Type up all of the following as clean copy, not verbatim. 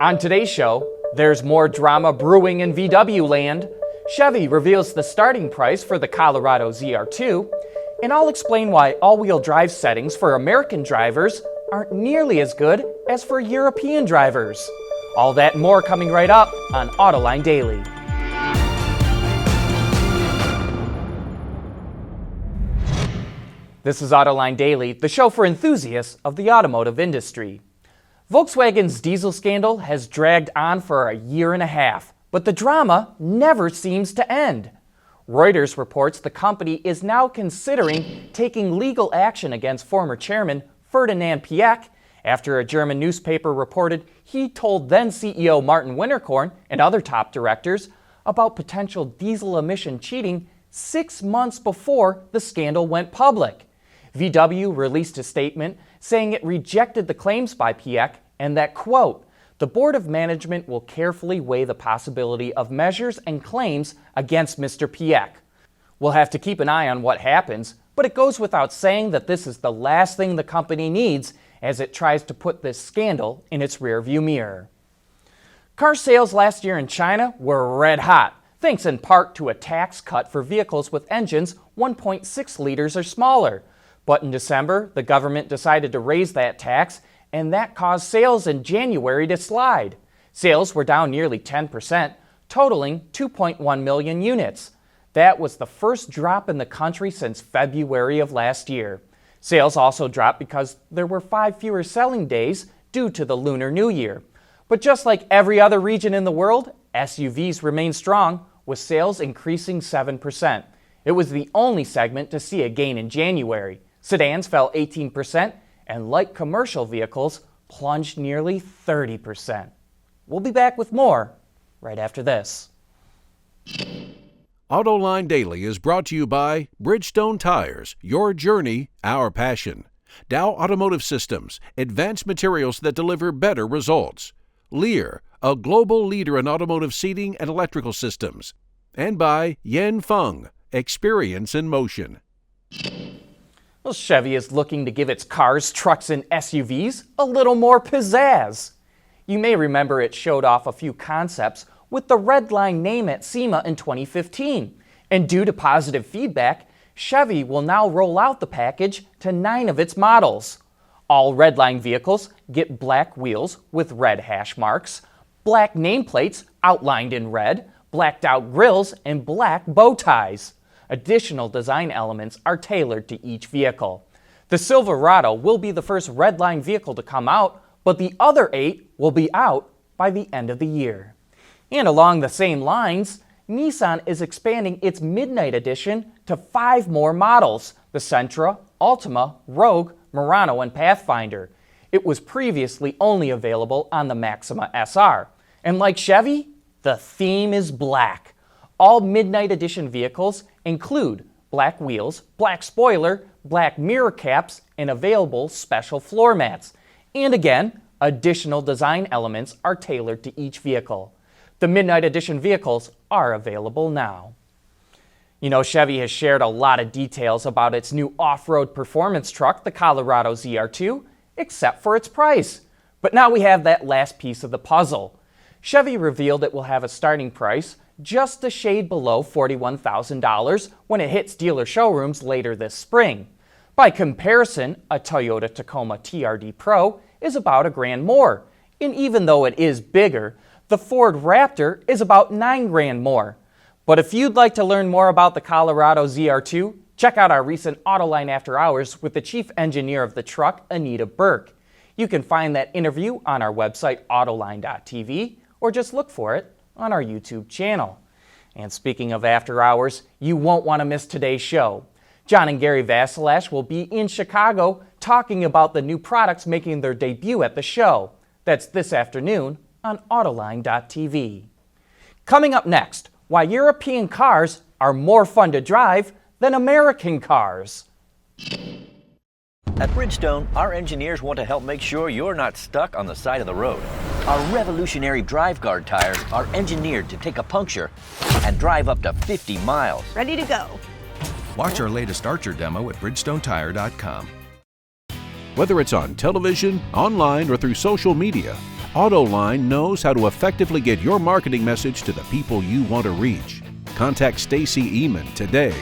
On today's show, there's more drama brewing in VW land, Chevy reveals the starting price for the Colorado ZR2, and I'll explain why all-wheel drive settings for American drivers aren't nearly as good as for European drivers. All that and more coming right up on Autoline Daily. This is Autoline Daily, the show for enthusiasts of the automotive industry. Volkswagen's diesel scandal has dragged on for a year and a half, but the drama never seems to end. Reuters reports the company is now considering taking legal action against former chairman Ferdinand Piëch after a German newspaper reported he told then CEO Martin Winterkorn and other top directors about potential diesel emission cheating 6 months before the scandal went public. VW released a statement saying it rejected the claims by Piëch and that, quote, the Board of Management will carefully weigh the possibility of measures and claims against Mr. Piëch. We'll have to keep an eye on what happens, but it goes without saying that this is the last thing the company needs as it tries to put this scandal in its rearview mirror. Car sales last year in China were red hot, thanks in part to a tax cut for vehicles with engines 1.6 liters or smaller. But in December, the government decided to raise that tax, and that caused sales in January to slide. Sales were down nearly 10%, totaling 2.1 million units. That was the first drop in the country since February of last year. Sales also dropped because there were 5 fewer selling days due to the Lunar New Year. But just like every other region in the world, SUVs remained strong, with sales increasing 7%. It was the only segment to see a gain in January. Sedans fell 18%, and light commercial vehicles plunged nearly 30%. We'll be back with more right after this. Autoline Daily is brought to you by Bridgestone Tires, your journey, our passion. Dow Automotive Systems, advanced materials that deliver better results. Lear, a global leader in automotive seating and electrical systems. And by Yen Feng, experience in motion. Well, Chevy is looking to give its cars, trucks, and SUVs a little more pizzazz. You may remember it showed off a few concepts with the Redline name at SEMA in 2015. And due to positive feedback, Chevy will now roll out the package to 9 of its models. All Redline vehicles get black wheels with red hash marks, black nameplates outlined in red, blacked out grills, and black bow ties. Additional design elements are tailored to each vehicle. The Silverado will be the first Redline vehicle to come out, but the other 8 will be out by the end of the year. And along the same lines, Nissan is expanding its Midnight Edition to 5 more models: the Sentra, Altima, Rogue, Murano, and Pathfinder. It was previously only available on the Maxima SR. And like Chevy, the theme is black. All Midnight Edition vehicles include black wheels, black spoiler, black mirror caps, and available special floor mats. And again, additional design elements are tailored to each vehicle. The Midnight Edition vehicles are available now. You know, Chevy has shared a lot of details about its new off-road performance truck, the Colorado ZR2, except for its price. But now we have that last piece of the puzzle. Chevy revealed it will have a starting price just a shade below $41,000 when it hits dealer showrooms later this spring. By comparison, a Toyota Tacoma TRD Pro is about $1,000 more. And even though it is bigger, the Ford Raptor is about $9,000 more. But if you'd like to learn more about the Colorado ZR2, check out our recent Autoline After Hours with the chief engineer of the truck, Anita Burke. You can find that interview on our website, autoline.tv, or just look for it on our YouTube channel. And speaking of after hours, you won't want to miss today's show. John and Gary Vasilash will be in Chicago talking about the new products making their debut at the show. That's this afternoon on Autoline.tv. Coming up next, why European cars are more fun to drive than American cars. At Bridgestone, our engineers want to help make sure you're not stuck on the side of the road. Our revolutionary drive guard tires are engineered to take a puncture and drive up to 50 miles. Ready to go. Watch our latest Archer demo at BridgestoneTire.com. Whether it's on television, online, or through social media, Autoline knows how to effectively get your marketing message to the people you want to reach. Contact Stacy Eman today.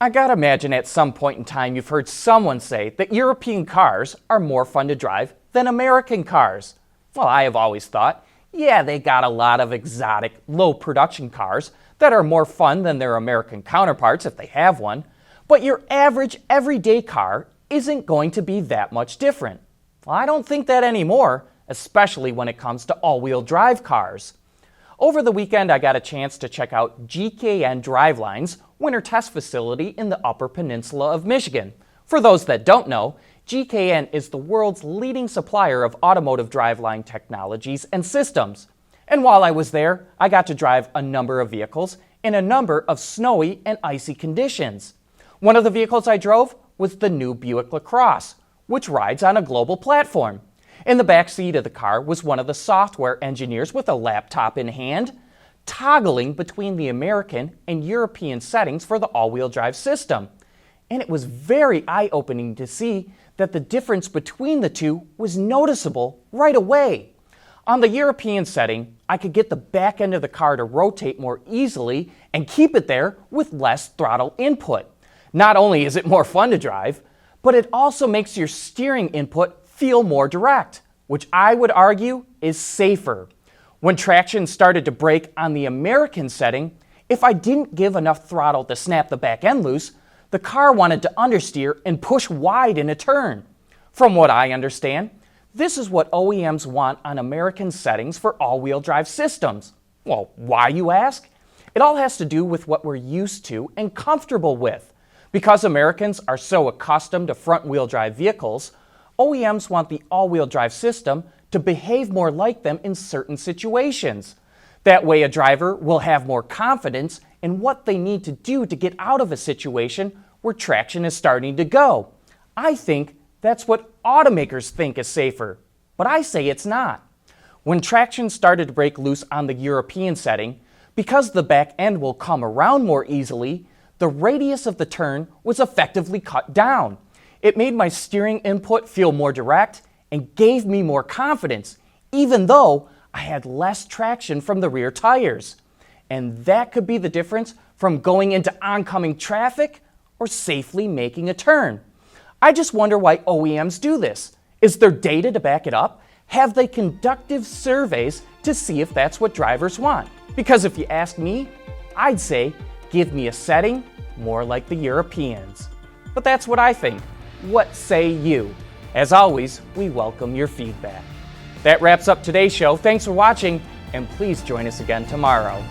I gotta imagine at some point in time you've heard someone say that European cars are more fun to drive than American cars. Well, I have always thought, yeah, they got a lot of exotic, low production cars that are more fun than their American counterparts if they have one, but your average everyday car isn't going to be that much different. Well, I don't think that anymore, especially when it comes to all-wheel drive cars. Over the weekend, I got a chance to check out GKN Driveline's winter test facility in the Upper Peninsula of Michigan. For those that don't know, GKN is the world's leading supplier of automotive driveline technologies and systems. And while I was there, I got to drive a number of vehicles in a number of snowy and icy conditions. One of the vehicles I drove was the new Buick LaCrosse, which rides on a global platform. In the back seat of the car was one of the software engineers with a laptop in hand, toggling between the American and European settings for the all-wheel drive system. And it was very eye-opening to see that the difference between the two was noticeable right away. On the European setting, I could get the back end of the car to rotate more easily and keep it there with less throttle input. Not only is it more fun to drive, but it also makes your steering input feel more direct, which I would argue is safer. When traction started to break on the American setting, if I didn't give enough throttle to snap the back end loose, the car wanted to understeer and push wide in a turn. From what I understand, this is what OEMs want on American settings for all-wheel drive systems. Well, why, you ask? It all has to do with what we're used to and comfortable with. Because Americans are so accustomed to front-wheel drive vehicles, OEMs want the all-wheel drive system to behave more like them in certain situations. That way a driver will have more confidence in what they need to do to get out of a situation where traction is starting to go. I think that's what automakers think is safer, but I say it's not. When traction started to break loose on the European setting, because the back end will come around more easily, the radius of the turn was effectively cut down. It made my steering input feel more direct and gave me more confidence, even though I had less traction from the rear tires. And that could be the difference from going into oncoming traffic or safely making a turn. I just wonder why OEMs do this. Is there data to back it up? Have they conducted surveys to see if that's what drivers want? Because if you ask me, I'd say give me a setting more like the Europeans. But that's what I think. What say you? As always, we welcome your feedback. That wraps up today's show. Thanks for watching, and please join us again tomorrow.